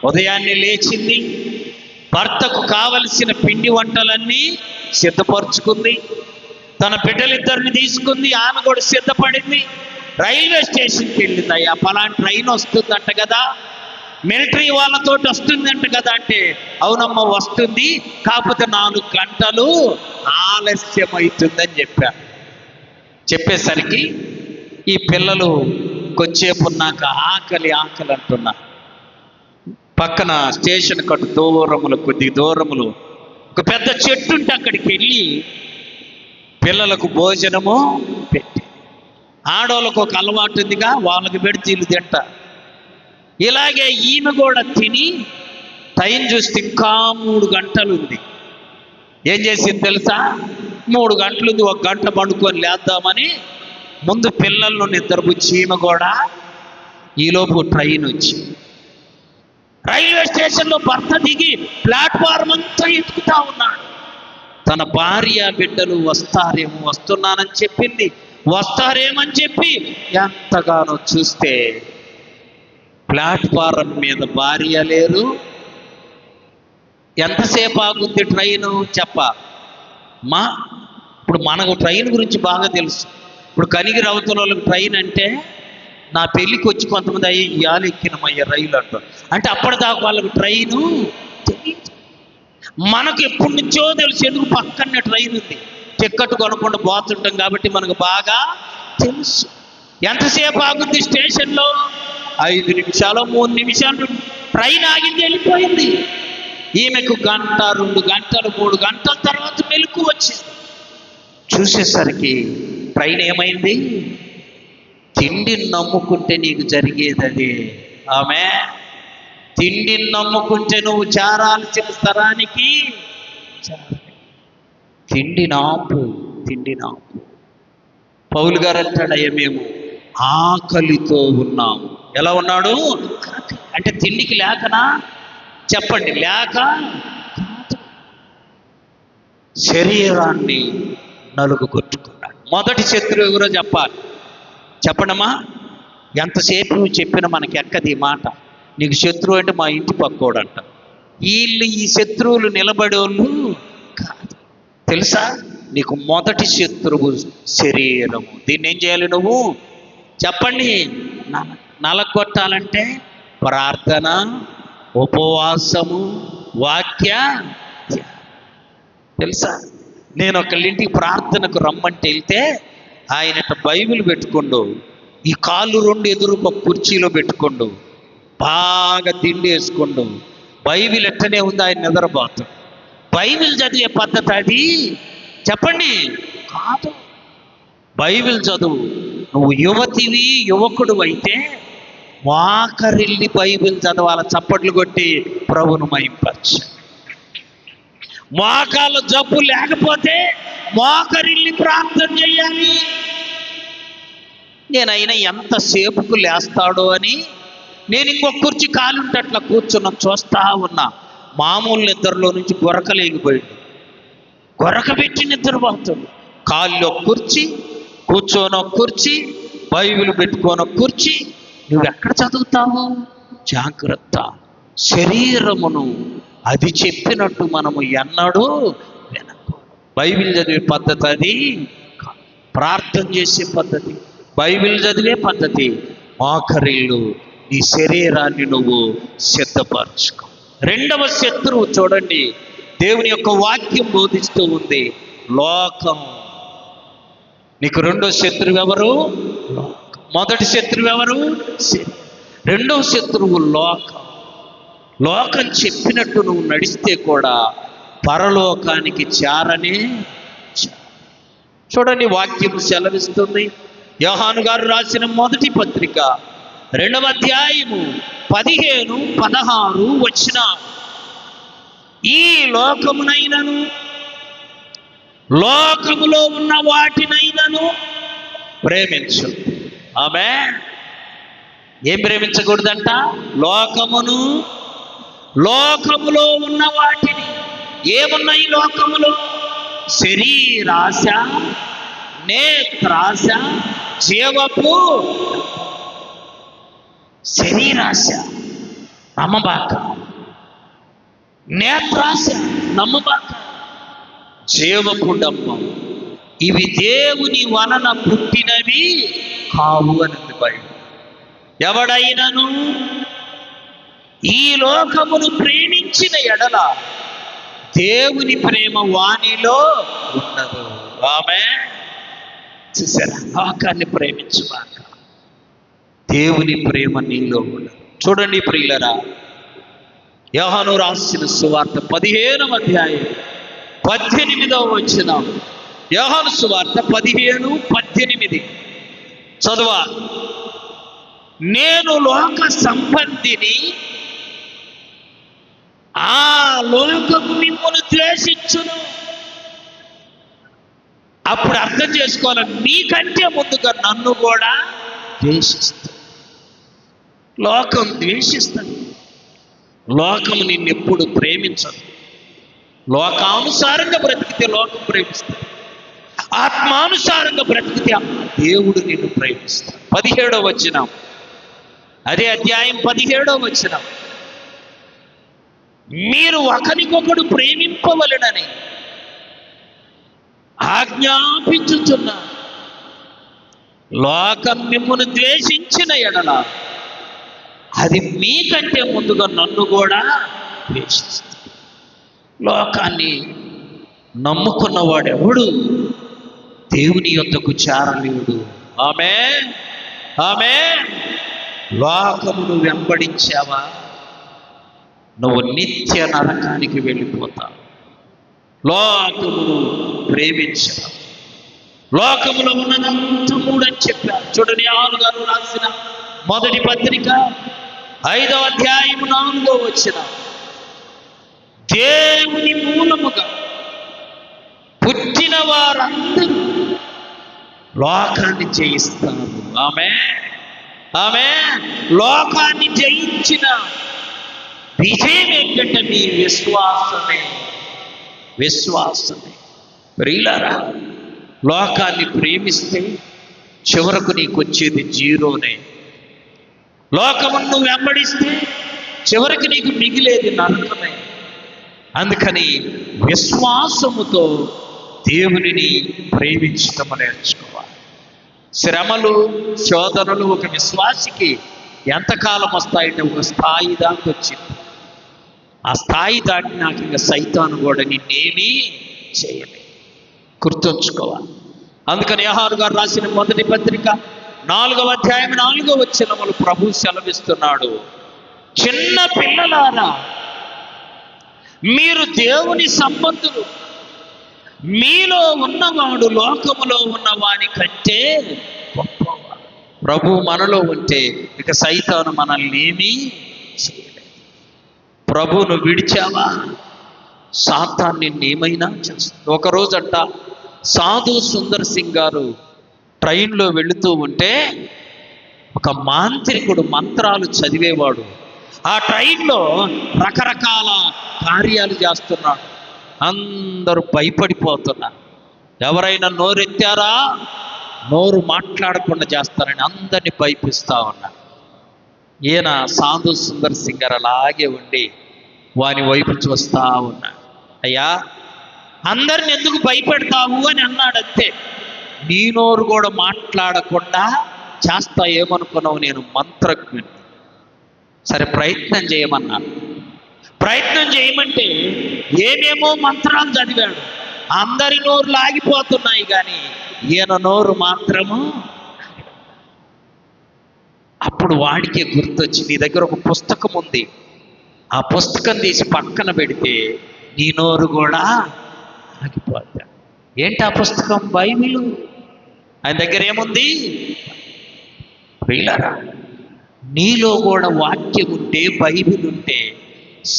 Speaker 1: ఉదయాన్నే లేచింది, భర్తకు కావలసిన పిండి వంటలన్నీ సిద్ధపరుచుకుంది, తన బిడ్డలిద్దరిని తీసుకుంది, ఆమె కూడా సిద్ధపడింది, రైల్వే స్టేషన్కి వెళ్ళింది. అయ్యా పలానా ట్రైన్ వస్తుందంట కదా, మిలిటరీ వాళ్ళతో వస్తుందంట కదా అంటే, అవునమ్మ వస్తుంది, కాకపోతే 4 గంటలు ఆలస్యమవుతుందని చెప్పేసరికి ఈ పిల్లలు కొంచెంసేపు ఉన్నాక ఆకలి అంటున్నారు. పక్కన స్టేషన్ కట్టు దూరములు, కొద్ది దూరములు ఒక పెద్ద చెట్టు ఉంటే అక్కడికి వెళ్ళి పిల్లలకు భోజనము పెట్టి, ఆడవాళ్ళకు ఒక అలవాటు ఉందిగా, వాళ్ళకి పెడితే వీళ్ళు తింటారు. ఇలాగే ఈమె కూడా తిని టైం చూస్తే ఇంకా 3 గంటలు ఉంది. ఏం చేసింది తెలుసా? 3 గంటలు ఉంది, 1 గంట పండుకొని లేద్దామని ముందు పిల్లలను నిద్రపుచ్చి ఈమె కూడా ఈలోపు ట్రైన్ వచ్చి రైల్వే స్టేషన్లో భర్త దిగి ప్లాట్ఫారం అంతా ఎత్తుకుతా ఉన్నాడు. తన భార్య బిడ్డలు వస్తున్నానని చెప్పింది, వస్తారేమని చెప్పి ఎంతగానో చూస్తే ప్లాట్ఫారం మీద భార్య లేరు. ఎంతసేపు ఆగుద్ది ట్రైను ఇప్పుడు మనకు ట్రైన్ గురించి బాగా తెలుసు. ఇప్పుడు కనిగిరి అవతల వాళ్ళకి ట్రైన్ అంటే, నా పెళ్ళికి వచ్చి కొంతమంది ఇవాళ ఎక్కినమయ్యా రైలు అంటారు. అంటే అప్పటిదాకా వాళ్ళకి ట్రైను తెలియదు. మనకు ఎప్పటి నుంచో తెలుసు, ఎందుకు పక్కనే ట్రైన్ ఉంది, టిక్కెట్ కొనకుండా పోతుంటాం కాబట్టి మనకు బాగా తెలుసు. ఎంతసేపు ఆగుద్ది స్టేషన్లో? 5 నిమిషాలు, 3 నిమిషాలు. ట్రైన్ ఆగింది, వెళ్ళిపోయింది. ఈమెకు 1 గంట, 2 గంటలు, 3 గంటల తర్వాత మెలకు వచ్చింది. చూసేసరికి ట్రైన్ ఏమైంది? తిండిని నమ్ముకుంటే నీకు జరిగేది అదే. ఆమె తిండిని నమ్ముకుంటే నువ్వు చేరాల్సిన స్థలానికి తిండి నాపు. పౌలు గారు అంటాడు, అయ్యా మేము ఆకలితో ఉన్నాము. ఎలా ఉన్నాడు అంటే తిండికి లేకనా? చెప్పండి, లేక శరీరాన్ని నలుగు కొట్టుకున్నాడు. మొదటి శత్రువు ఎవరో చెప్పండమ్మా. ఎంతసేపు చెప్పినా మనకి ఎక్కది ఈ మాట. నీకు శత్రువు అంటే మా ఇంటి పక్కోడంట. ఈ శత్రువులు నిలబడేవాళ్ళు కాదు తెలుసా? నీకు మొదటి శత్రువు శరీరము. దీన్ని ఏం చేయాలి నువ్వు? చెప్పండి. నలగొట్టాలంటే ప్రార్థన, ఉపవాసము, వాక్య. తెలుసా? నేను ఒకళ్ళింటికి ప్రార్థనకు రమ్మంటే వెళ్తే ఆయన బైబిల్ పెట్టుకోండు, ఈ కాళ్ళు 2 ఎదురుగా కుర్చీలో పెట్టుకోండు, బాగా తిండి వేసుకోండు, బైబిల్ ఎట్టనే ఉంది, ఆయన నిద్రపోతాడు. బైబిల్ చదివే పద్ధతి అది? చెప్పండి, కాదు. బైబిల్ చదువు. నువ్వు యువతివి, యువకుడు అయితే వాకరిల్లి బైబిల్ చదవాల. చప్పట్లు కొట్టి ప్రభును మహింపరచు. మోకాళ్ళ జబ్బు లేకపోతే మోకరిల్లి ప్రార్థన చేయాలి. నేనైనా ఎంతసేపుకు లేస్తాడో అని నేను ఇంకొక కుర్చీ కాలుంటే అట్లా కూర్చున్నాం, చూస్తా ఉన్నా. మామూలు నిద్రలో నుంచి గొరకలేగిపోయాడు. గొరక పెట్టి నిద్రపోతాడు. కాళ్ళు కుర్చీ, కూర్చోనో కుర్చీ, బైబిల్ పెట్టుకోనో కుర్చీ. నువ్వెక్కడ చదువుతావు? జాగ్రత్త. శరీరమును అది చెప్పినట్టు మనము ఎన్నడూ వినకు. బైబిల్ చదివే పద్ధతి అది, ప్రార్థన చేసే పద్ధతి, బైబిల్ చదివే పద్ధతి. ఆఖరిల్లు నీ శరీరాన్ని నువ్వు సిద్ధపరచుకో. 2వ శత్రువు చూడండి, దేవుని యొక్క వాక్యం బోధిస్తూ ఉంది, లోకం. నీకు 2వ శత్రువు ఎవరు? మొదటి శత్రువు ఎవరు? రెండవ శత్రువు లోకం. లోకం చెప్పినట్టు నువ్వు నడిస్తే కూడా పరలోకానికి చేరనే. చూడండి, వాక్యం సెలవిస్తుంది. యోహాను గారు రాసిన మొదటి పత్రిక 2వ అధ్యాయము 15, 16 వచ్చిన, ఈ లోకమునైనను లోకములో ఉన్న వాటినైనను ప్రేమించు. ఆమె ఏం ప్రేమించకూడదంట? లోకమును, లోకములో ఉన్న వాటిని. ఏమున్నాయి లోకములో? శరీరాశ, నేత్రాశ, జీవపు. శరీరాశ నమ్మబాక, నేత్రాశ నమ్మబాక, జీవపు డమ్మం. ఇవి దేవుని వలన పుట్టినవి కావు అని బైబిల్. ఎవడైనను ఈ లోకమును ప్రేమించిన ఎడల దేవుని ప్రేమ వానిలో ఉండదు. ఆమేన్. చూసారా, లోకాన్ని ప్రేమించుగాక, దేవుని ప్రేమ నీలో ఉండదు. చూడండి ప్రియులరా, యోహాను రాసిన సువార్త 15వ అధ్యాయం 18వ వచనం. యోహాను సువార్త 15:18 చదువా. నేను లోక సంబంధిని, ఆ లోకము మిమ్మును ద్వేషించును. అప్పుడు అర్థం చేసుకోవాలి, మీకంటే ముందుగా నన్ను కూడా ద్వేషిస్తుంది. లోకం ద్వేషిస్తుంది. లోకం నిన్నెప్పుడు ప్రేమించదు. లోకానుసారంగా బ్రతికితే లోకం ప్రేమిస్తుంది, ఆత్మానుసారంగా బ్రతికితే దేవుడు నిన్ను ప్రేమిస్తాడు. 17వ వచనం, అదే అధ్యాయం 17వ వచనం. మీరు ఒకరికొకడు ప్రేమింపవలెనని ఆజ్ఞాపించుచున్నా, లోకం మిమ్మును ద్వేషించిన ఎడల అది మీకంటే ముందుగా నన్ను కూడా ద్వేషిస్తుంది. లోకాన్ని నమ్ముకున్నవాడెవడు దేవుని యొద్దకు చేరలేడు. ఆమేన్, ఆమేన్. లోకమును వెంబడించావా, నువ్వు నిత్య నరకానికి వెళ్ళిపోతావు. లోకమును ప్రేమించావు, లోకములో ఉన్నదంతా మూడని చెప్పారు. చూడండి, యోహాను గారు రాసిన మొదటి పత్రిక 5వ అధ్యాయం 4వ వచనం. దేవుని మూలముగా పుట్టిన వారందరూ లోకాన్ని జయిస్తారు. ఆమేన్, ఆమేన్. లోకాన్ని జయించిన విజయం ఏంటంటే మీ విశ్వాసమే. విశ్వాసమే. ప్రియులారా, లోకాన్ని ప్రేమిస్తే చివరకు నీకు వచ్చేది జీరోనే. లోకమును వెంబడిస్తే చివరికి నీకు మిగిలేది నరకమే. అందుకని విశ్వాసముతో దేవునిని ప్రేమించటం నేర్చుకోవాలి. శ్రమలు, శోధనలు ఒక విశ్వాసికి ఎంతకాలం వస్తాయంటే ఒక స్థాయి దాకా వచ్చింది. ఆ స్థాయి దాటినాక ఇంకా సైతాను కూడా నిన్నేమీ చేయలేదు. గుర్తుంచుకోవాలి. అందుకని యోహాను గారు రాసిన మొదటి పత్రిక 4వ అధ్యాయం 4వ వచనములు ప్రభు సెలవిస్తున్నాడు, చిన్న పిల్లలారా, మీరు దేవుని సంబంధులు, మీలో ఉన్నవాడు లోకములో ఉన్నవాని కంటే గొప్పవాడు. ప్రభు మనలో ఉంటే ఇక సైతాను మనల్ని ఏమీ చేయలేదు. ప్రభువును విడిచావా, సాతాన్ని ఏమైనా చేస్తుంది. ఒకరోజంట సాధు సుందర్ సింగ్ గారు ట్రైన్లో వెళుతూ ఉంటే ఒక మాంత్రికుడు మంత్రాలు చదివేవాడు ఆ ట్రైన్లో రకరకాల కార్యాలు చేస్తున్నాడు. అందరూ భయపడిపోతున్నారు. ఎవరైనా నోరెత్తారా నోరు మాట్లాడకుండా చేస్తారని అందరినీ భయపిస్తా ఉన్నారు. ఈయన సాధు సుందర్ సింగ్ గారు అలాగే ఉండి వాని వైపు చూస్తా ఉన్నాడు. అయ్యా, అందరిని ఎందుకు భయపెడతావు అని అన్నాడు. అంతే, నీ నోరు కూడా మాట్లాడకుండా చేస్తా ఏమనుకున్నావు, నేను మంత్రజ్ఞుని. సరే ప్రయత్నం చేయమన్నాను. ప్రయత్నం చేయమంటే ఏమేమో మంత్రాలు చదివాడు. అందరి నోరులు ఆగిపోతున్నాయి కానీ ఈయన నోరు మాత్రము. అప్పుడు వాడికే గుర్తొచ్చి, నీ దగ్గర ఒక పుస్తకం ఉంది, ఆ పుస్తకం తీసి పక్కన పెడితే నీ నోరు కూడా ఆగిపోతా. ఏంటి ఆ పుస్తకం? బైబిలు. ఆయన దగ్గర ఏముంది? వీళ్ళరా, నీలో కూడా వాక్యం ఉంటే, బైబిల్ ఉంటే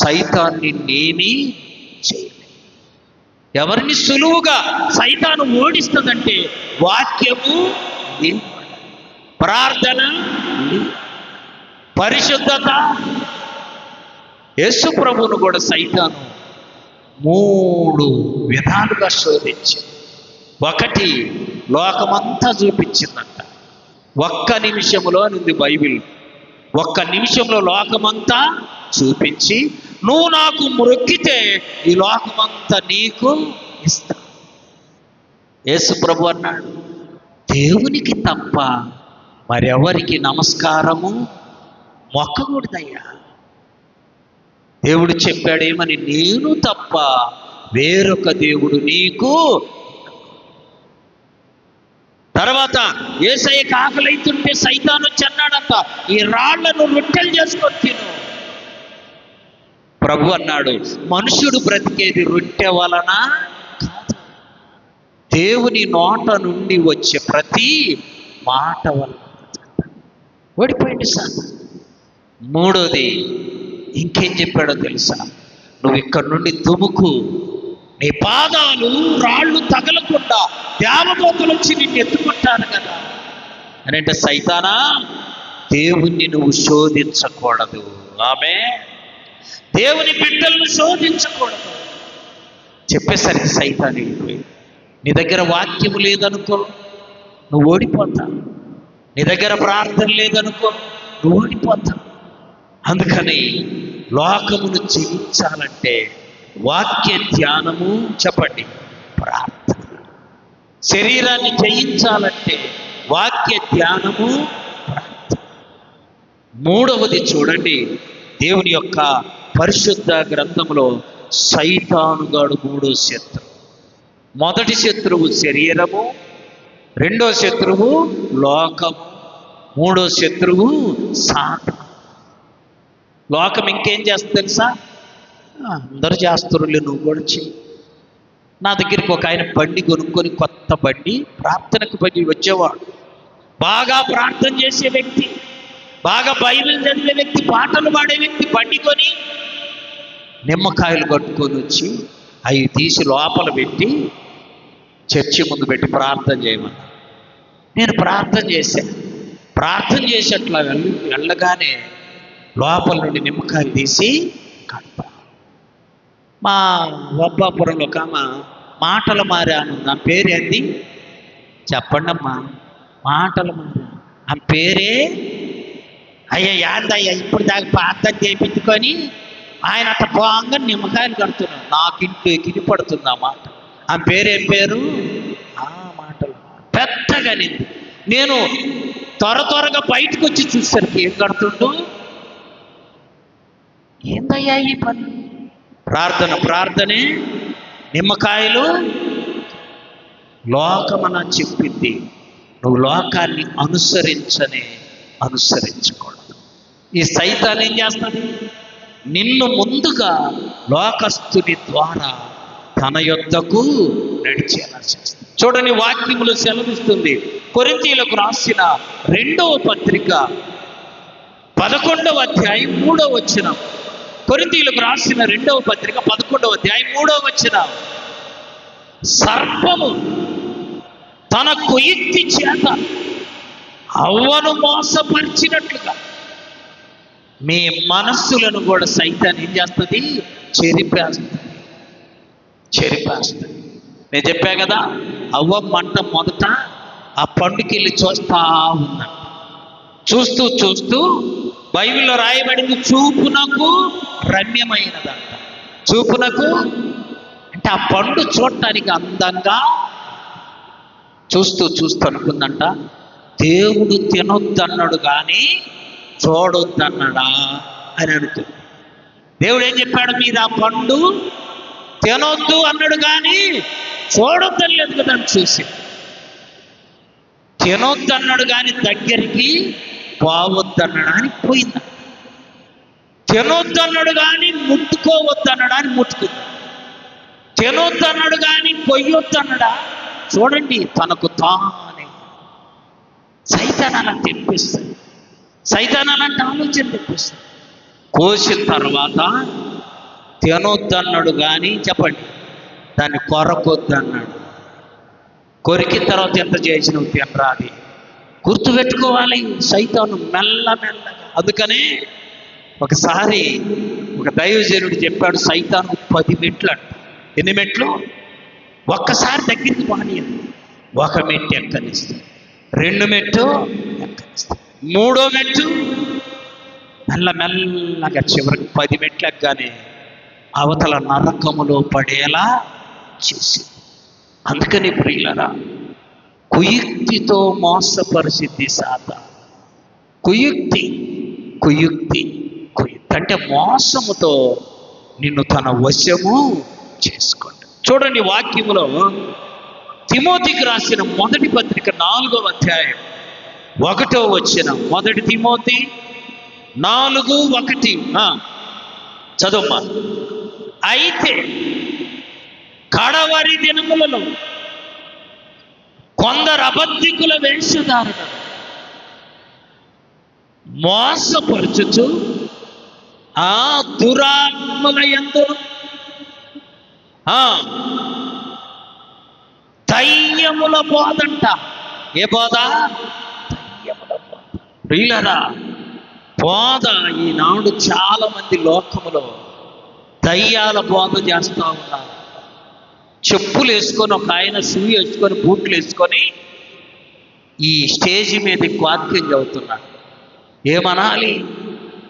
Speaker 1: సైతాన్ని నేమీ చేయలేదు. ఎవరిని సులువుగా సైతాను ఓడిస్తుందంటే వాక్యము, ప్రార్థన, పరిశుద్ధత. యేసు ప్రభువును కూడా సైతాను 3 విధాలుగా శోధించింది. ఒకటి, లోకమంతా చూపించిందంట. ఒక్క నిమిషంలో ఉంది బైబిల్. ఒక్క నిమిషంలో లోకమంతా చూపించి, నువ్వు నాకు మొక్కితే ఈ లోకమంతా నీకు ఇస్తా. యేసు ప్రభు అన్నాడు, దేవునికి తప్ప మరెవరికి నమస్కారము మొక్కకూడదయ్యా. దేవుడు చెప్పాడేమని, నేను తప్ప వేరొక దేవుడు నీకు. తర్వాత యేసయ్యకి ఆకలైతుంటే సైతాను వచ్చి అన్నాడంట, ఈ రాళ్లను రొట్టెలు చేసుకొని తిను. ప్రభు అన్నాడు, మనుషుడు బ్రతికేది రొట్టె వలన కాదు, దేవుని నోట నుండి వచ్చే ప్రతి మాట వలన. ఓడిపోయింది సార్. మూడోది ఇంకేం చెప్పాడో తెలుసా? నువ్వు ఇక్కడ నుండి దుముకు, నీ పాదాలు రాళ్ళు తగలకుండా దేవదూతలు వచ్చి నిన్ను ఎత్తుకుంటాను కదా అని. అంటే సైతానా, దేవుణ్ణి నువ్వు శోధించకూడదు. ఆమె దేవుని బిడ్డలను శోధించకూడదు చెప్పేసరికి సైతాన్ వెళ్ళిపోయి, నీ దగ్గర వాక్యం లేదనుకో నువ్వు ఓడిపోతా, నీ దగ్గర ప్రార్థన లేదనుకో నువ్వు ఓడిపోతా. అందుకని లోకమును జయించాలంటే వాక్య ధ్యానము, చెప్పండి, ప్రార్థన. శరీరాన్ని జయించాలంటే వాక్య ధ్యానము, ప్రార్థన. మూడవది చూడండి, దేవుని యొక్క పరిశుద్ధ గ్రంథంలో సైతానుగాడు మూడో శత్రువు. మొదటి శత్రువు శరీరము, రెండో శత్రువు లోకము, మూడో శత్రువు సాతాను. లోకం ఇంకేం చేస్తుంది తెలుసా? అందరూ చేస్తురులే, నువ్వు కూడా చెయ్యి. నా దగ్గరికి ఒక ఆయన బండి కొనుక్కొని, కొత్త బండి, ప్రార్థనకు బండి వచ్చేవాడు, బాగా ప్రార్థన చేసే వ్యక్తి, బాగా బైబిల్ చదివే వ్యక్తి, పాటలు పాడే వ్యక్తి, బండి కొని నిమ్మకాయలు కట్టుకొని వచ్చి అవి తీసి లోపల పెట్టి చర్చి ముందు పెట్టి ప్రార్థన చేయమన్నా. నేను ప్రార్థన చేశాను. ప్రార్థన చేసేట్లా వెళ్ళగానే లోపల నుండి నిమ్మకాయలు తీసి కడతా. మా వబ్బాపురంలో ఒక ఆమె మాటలు మారాను, నా పేరేంది చెప్పండి అమ్మా, మాటలు మారా, ఆ పేరే అయ్యా యాందయ్యా, ఇప్పుడు దాకా ప్రార్థన చేయించుకొని ఆయన అట్ట బాగా నిమ్మకాయలు కడుతున్నాడు. నాకు ఇంట్లో కినిపడుతుంది ఆ మాట. ఆ పేరేం పేరు? ఆ మాటలు పెద్దగా నింది. నేను త్వరగా బయటకు వచ్చి చూసేసరికి ఏం కడుతుండు? ఏందయ్యా ఈ పని? ప్రార్థనే, నిమ్మకాయలు. లోకమన చెప్పింది, నువ్వు లోకాన్ని అనుసరించకూడదు. ఈ సైతాన్ ఏం చేస్తుంది? నిన్ను ముందుగా లోకస్తుని ద్వారా తన యొద్దకు నడిచేలా చేస్తుంది. చూడని వాక్యములు సెలవిస్తుంది. కొరింథీయులకు రాసిన 2వ పత్రిక 11వ అధ్యాయం 3వ వచనం. కొరింథీయులకు రాసిన 2వ పత్రిక 11వ అధ్యాయం 3వ వచనం. సర్పము తన కుయుక్తి చేత అవ్వను మోసపరిచినట్లుగా మీ మనస్సులను కూడా సైతాన్ ఏం చేస్తుంది? చెరిపేస్తుంది. నేను చెప్పా కదా, అవ్వ మంట మొదట ఆ పండుకెళ్ళి చూస్తా ఉందంట. చూస్తూ బైబిల్లో రాయబడింది, చూపునకు రమ్యమైనదంట. చూపునకు అంటే ఆ పండు చూడటానికి అందంగా చూస్తూ అనుకుందంట, దేవుడు తినొద్దన్నాడు కానీ చూడొద్దన్నాడా అని అనుకుంది. దేవుడు ఏం చెప్పాడు? మీరు ఆ పండు తినొద్దు అన్నాడు కానీ చూడొద్దని లేదు కదా అని చూసి. తినొద్దన్నాడు కానీ దగ్గరికి పోవద్దన్నాడా అని పోయింది. తినొద్దన్నాడు కానీ ముట్టుకోవద్దన్నాడా అని ముట్టుకుంది. తినొద్దన్నాడు కానీ కొయ్యొద్దన్నాడా? చూడండి, తనకు తానే సైతాన్ అలా తెప్పిస్తుంది. సైతాన్ అలాంటి ఆలోచన తెప్పిస్తుంది. కోసిన తర్వాత తినొద్దన్నాడు కానీ, చెప్పండి, దాన్ని కొరకొద్దన్నాడు. కొరికిన తర్వాత ఎంత చేసినవు తినరాది. గుర్తుపెట్టుకోవాలి సైతాను మెల్లగా. అందుకనే ఒకసారి ఒక దైవజనుడు చెప్పాడు, సైతాను 10 మెట్లు అంట. ఎన్ని మెట్లు? ఒక్కసారి దగ్గరికి పానీయదు. 1 మెట్టు ఎక్కనిస్తుంది, 2 మెట్టు ఎక్కనిస్తుంది, 3వ మెట్టు మెల్లగా చివరికి 10 మెట్లు ఎక్కగానే అవతల నరకములో పడేలా చేసింది. అందుకని ప్రియులరా, కుయుక్తితో మోసపరిచిద్ది సాతాను. కుయుక్తి అంటే మోసముతో నిన్ను తన వశము చేసుకోండి. చూడండి వాక్యములో తిమోతికి రాసిన మొదటి పత్రిక 4వ అధ్యాయం 1వ వచనం. మొదటి తిమోతి 4:1 చదువుమా. అయితే కడవరి దినములలో కొందరు అబద్ధికుల వేషధారణ మోసపరచుచు ఆ దురాత్మల యందును దయ్యముల బోధంట. ఏ బోధ? దయ్యముల బోధ. ప్రియులారా, బోధ ఈనాడు చాలా మంది లోకములో దయ్యాల బోధ చేస్తూ ఉన్నారు. చెప్పులు వేసుకొని, ఒక ఆయన షూ వేసుకొని, బూట్లు వేసుకొని ఈ స్టేజి మీద వాక్యం చదువుతున్నాడు. ఏమనాలి?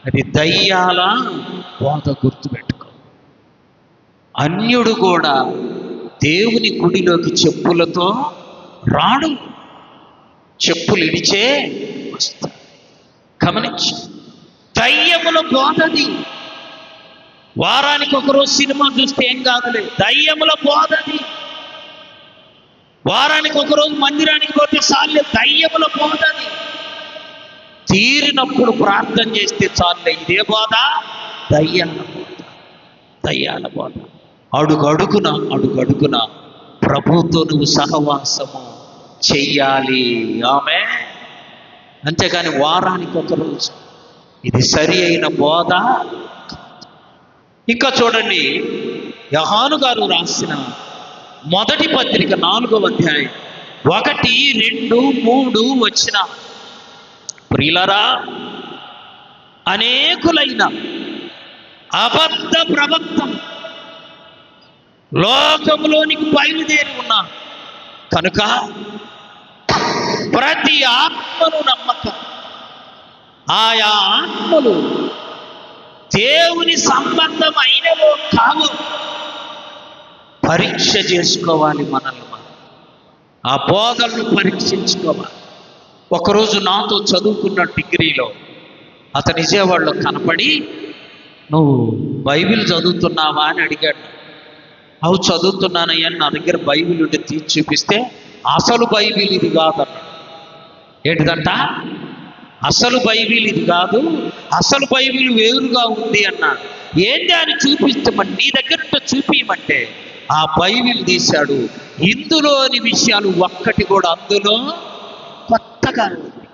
Speaker 1: అది దయ్యాల బోధ. గుర్తుపెట్టుకో. అన్యుడు కూడా దేవుని గుడిలోకి చెప్పులతో రాడు, చెప్పులు ఇడిచే వస్తాడు. గమనించు, దయ్యముల బోధది. వారానికి ఒకరోజు సినిమా చూస్తే ఏం కాదులే, దయ్యముల బోధది. వారానికి ఒకరోజు మందిరానికి పోతే చాలే, దయ్యముల బోధది. తీరినప్పుడు ప్రార్థన చేస్తే చాలే, ఇదే బోధ, దయ్యాల బోధ. దయ్యాల బోధ. అడుగడుగున ప్రభుతో నువ్వు సహవాసము చెయ్యాలి. ఆమె అంతేగాని వారానికి ఒకరోజు ఇది సరి అయిన బోధ. ఇంకా చూడండి, యోహాను గారు రాసిన మొదటి పత్రిక 4వ అధ్యాయం 1, 2, 3 వచ్చిన. ప్రియులారా, అనేకులైన అబద్ధ ప్రవక్తం లోకములోనికి బయలుదేరి ఉన్నారు కనుక ప్రతి ఆత్మను నమ్మక ఆయా ఆత్మలు దేవుని సంబంధమైనవో కావు పరీక్ష చేసుకోవాలి. మనల్ని మనం ఆ బోధనను పరీక్షించుకోవాలి. ఒకరోజు నాతో చదువుకున్న డిగ్రీలో అతను విజయవాడలో కనపడి, నువ్వు బైబిల్ చదువుతున్నావా అని అడిగాడు. అవు చదువుతున్నానయ్యా, నా దగ్గర బైబిల్ ఉంటే తీసి చూపిస్తే, అసలు బైబిల్ ఇది కాదన్నాడు. ఏంటిదంట? అసలు బైబిల్ ఇది కాదు, అసలు బైబిల్ వేరుగా ఉంది అన్నాడు. ఏంటి అని చూపిస్తామని, నీ దగ్గర చూపించమంటే ఆ బైబిల్ తీశాడు. ఇందులోని విషయాలు ఒక్కటి కూడా అందులో కొత్తగా ఉంది.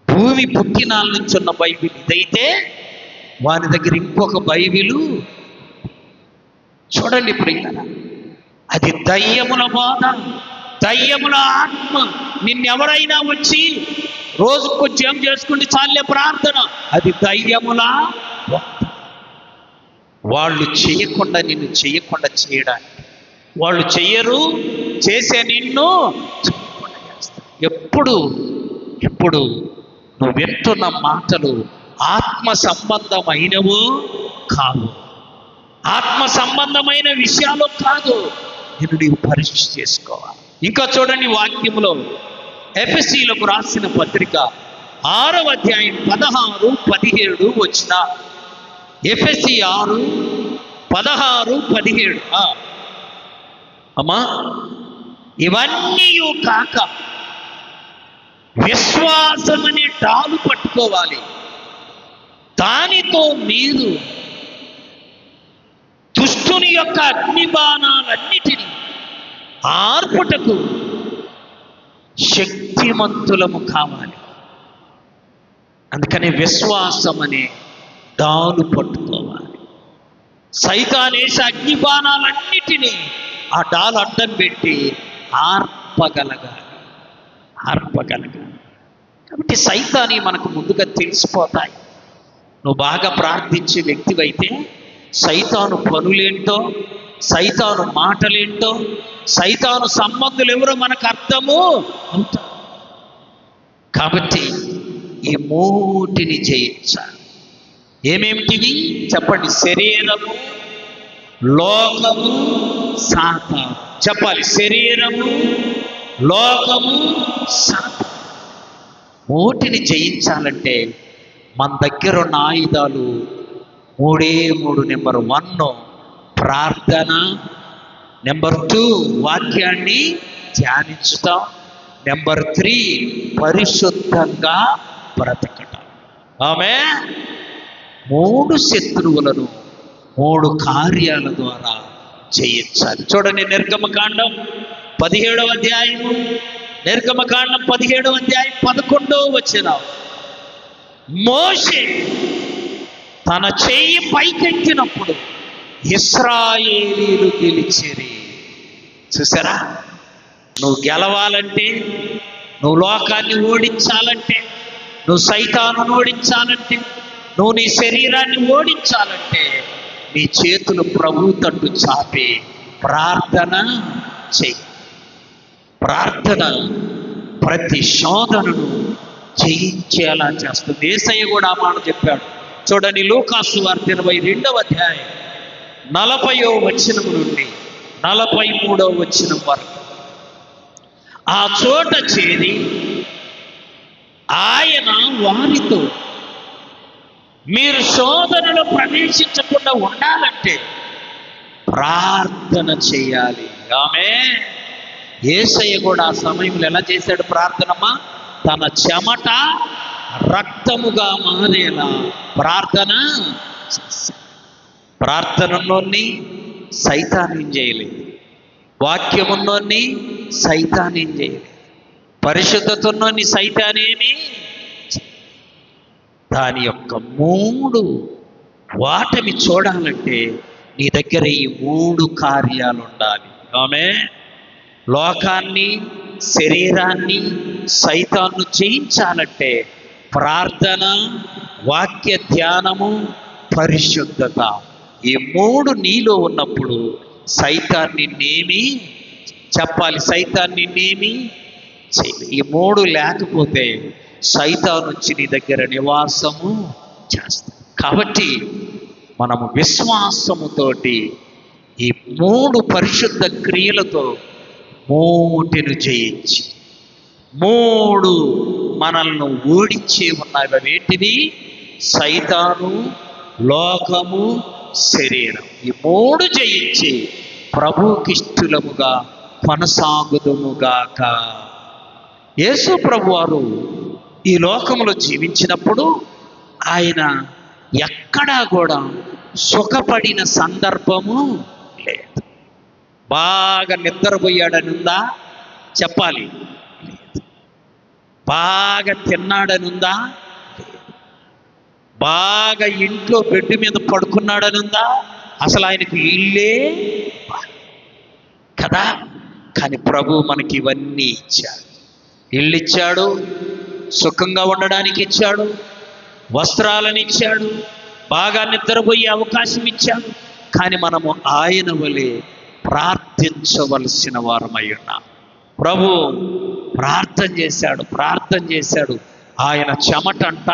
Speaker 1: భూమి పుట్టినాల నుంచి ఉన్న బైబిల్ ఇదైతే, వాని దగ్గర ఇంకొక బైబిలు. చూడండి ప్రియులారా, అది దయ్యముల బోధ, దయ్యముల ఆత్మ. నిన్నెవరైనా వచ్చి రోజు కొంచెం చేసుకుంటే చాలే ప్రార్థన, అది దయ్యముల బోధ. వాళ్ళు చేయకుండా నిన్ను చేయకుండా చేయడానికి, వాళ్ళు చెయ్యరు, చేసే నిన్ను చేయకుండా చేస్తారు. ఎప్పుడు నువ్వు వింటున్న మాటలు ఆత్మ సంబంధమైనవో కావు, ఆత్మ సంబంధమైన విషయాలు కాదు, నేను నీవు పరీక్ష చేసుకోవాలి. ఇంకా చూడండి వాక్యములో ఎఫెసీయులకు రాసిన పత్రిక 6వ అధ్యాయం 16, 17 వచ్చిన. ఎఫెసీ 6, 16, 17. అమ్మా, ఇవన్నీ కాక విశ్వాసమనే డాలు పట్టుకోవాలి. దానితో మీరు దుష్టుని యొక్క అగ్నిబాణాలన్నిటినీ ఆర్పుటకు శక్తిమంతులము కావాలి. అందుకని విశ్వాసం అనే డాలు పట్టుకోవాలి. సైతానేసే అగ్నిబాణాలన్నిటినీ ఆ డాలు అడ్డం పెట్టి ఆర్పగలగాలి. కాబట్టి సైతాని మనకు ముందుగా తెలిసిపోతాయి. నువ్వు బాగా ప్రార్థించే వ్యక్తివైతే సైతాను పనులేంటో, సైతాను మాటలేంటో, సైతాను సంబంధులు ఎవరో మనకు అర్థము అవుతాయి. కాబట్టి ఈ మూటిని జయించాలి. ఏమేమిటివి చెప్పండి? శరీరము, లోకము, సాతాను. చెప్పాలి, శరీరము, లోకము, సాతాను. మూటిని జయించాలంటే మన దగ్గర ఉన్న ఆయుధాలు మూడు. నెంబర్ 1 ప్రార్థన, నెంబర్ 2 వాక్యాన్ని ధ్యానించుతాం, నెంబర్ 3 పరిశుద్ధంగా బ్రతకటం. ఆమేన్. 3 శత్రువులను 3 కార్యాల ద్వారా జయించాలి. చూడండి, నిర్గమకాండం 17వ అధ్యాయము, నిర్గమకాండం 17వ అధ్యాయం 11వ వచనం. మోషే తన చెయ్యి పైకెత్తినప్పుడు ఇశ్రాయేలీయులు గెలిచిరి. చూసారా? నువ్వు గెలవాలంటే, నువ్వు లోకాన్ని ఓడించాలంటే, నువ్వు సైతానును ఓడించాలంటే, నువ్వు నీ శరీరాన్ని ఓడించాలంటే నీ చేతులు ప్రభు తట్టు చాపి ప్రార్థన చెయ్యి. ప్రార్థన ప్రతి శోధనను జయించేలా చేస్తుంది. యేసయ్య కూడా ఆ మాట చెప్పాడు. చూడండి, లూకాసు వార్త 22వ అధ్యాయం 40వ వచనం నుండి 43వ వచనం వరకు. ఆ చోట చేరి ఆయన వారితో, మీరు శోధనలో ప్రవేశించకుండా ఉండాలంటే ప్రార్థన చేయాలి. ఆమేన్. యేసయ్య కూడా ఆ సమయంలో ఎలా చేశాడు ప్రార్థనమ్మా? తన చెమట రక్తముగా మారేలా ప్రార్థన చేశాడు. ప్రార్థనలోని సైతాన్యం చేయలేదు, వాక్యములోని సైతాన్యం చేయలేదు, పరిశుద్ధతలోని సైతానేమి. దాని యొక్క 3 వాటమి చూడాలంటే నీ దగ్గర ఈ 3 కార్యాలు ఉండాలి. ఆమేన్. లోకాన్ని, శరీరాన్ని, సైతాన్ను జయించాలంటే ప్రార్థన, వాక్య ధ్యానము, పరిశుద్ధత, ఈ 3 నీలో ఉన్నప్పుడు సైతాన్ని నేమి చెప్పాలి. సైతాన్ని నేమి చేయాలి. ఈ 3 లేకపోతే సైతాను వచ్చి నీ దగ్గర నివాసము చేస్తాడు. కాబట్టి మనము విశ్వాసముతోటి ఈ 3 పరిశుద్ధ క్రియలతో 3ను జయించి 3 మనల్ని ఓడించే ఉన్నవి. వేటివి? సైతాను, లోకము, శరీరం. ఈ 3 జయించి ప్రభుకిష్టులముగా కొనసాగుదుముగాక. యేసు ప్రభువారు ఈ లోకములో జీవించినప్పుడు ఆయన ఎక్కడా కూడా సుఖపడిన సందర్భము లేదు. బాగా నిద్రపోయాడనుందా? చెప్పాలి. లేదు. బాగా తిన్నాడనుందా? లేదు. బాగా ఇంట్లో బెడ్ మీద పడుకున్నాడనుందా? అసలు ఆయనకు ఇల్లే కదా. కానీ ప్రభు మనకి ఇవన్నీ ఇచ్చాడు. ఇల్లు ఇచ్చాడు, సుఖంగా ఉండడానికి ఇచ్చాడు, వస్త్రాలను ఇచ్చాడు, బాగా నిద్రపోయే అవకాశం ఇచ్చాడు. కానీ మనము ఆయన వలె ప్రార్థించవలసిన వారమై ఉన్నాం. ప్రభు ప్రార్థన చేశాడు. ఆయన చెమటంట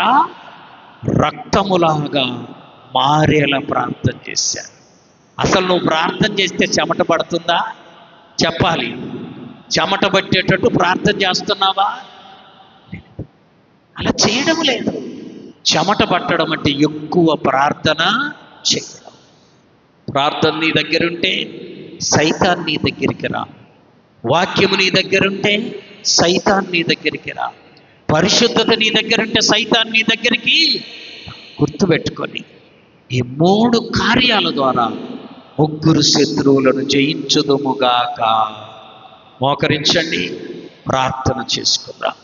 Speaker 1: రక్తములాగా మారేలా ప్రార్థన చేశాడు. అసలు నువ్వు ప్రార్థన చేస్తే చెమట పడుతుందా? చెప్పాలి. చెమట పట్టేటట్టు ప్రార్థన చేస్తున్నావా? అలా చేయడం లేదు. చెమట పట్టడం అంటే ఎక్కువ ప్రార్థన చేయడం. ప్రార్థన నీ దగ్గరుంటే సైతాన్ నీ దగ్గరికి రా. వాక్యము నీ దగ్గరుంటే సైతాన్ నీ దగ్గరికి రా. పరిశుద్ధత నీ దగ్గరుంటే సైతాన్ నీ దగ్గరికి. గుర్తుపెట్టుకొని ఈ 3 కార్యాల ద్వారా 3 శత్రువులను జయించుదుముగాక. మోకరించండి, ప్రార్థన చేసుకుందాం.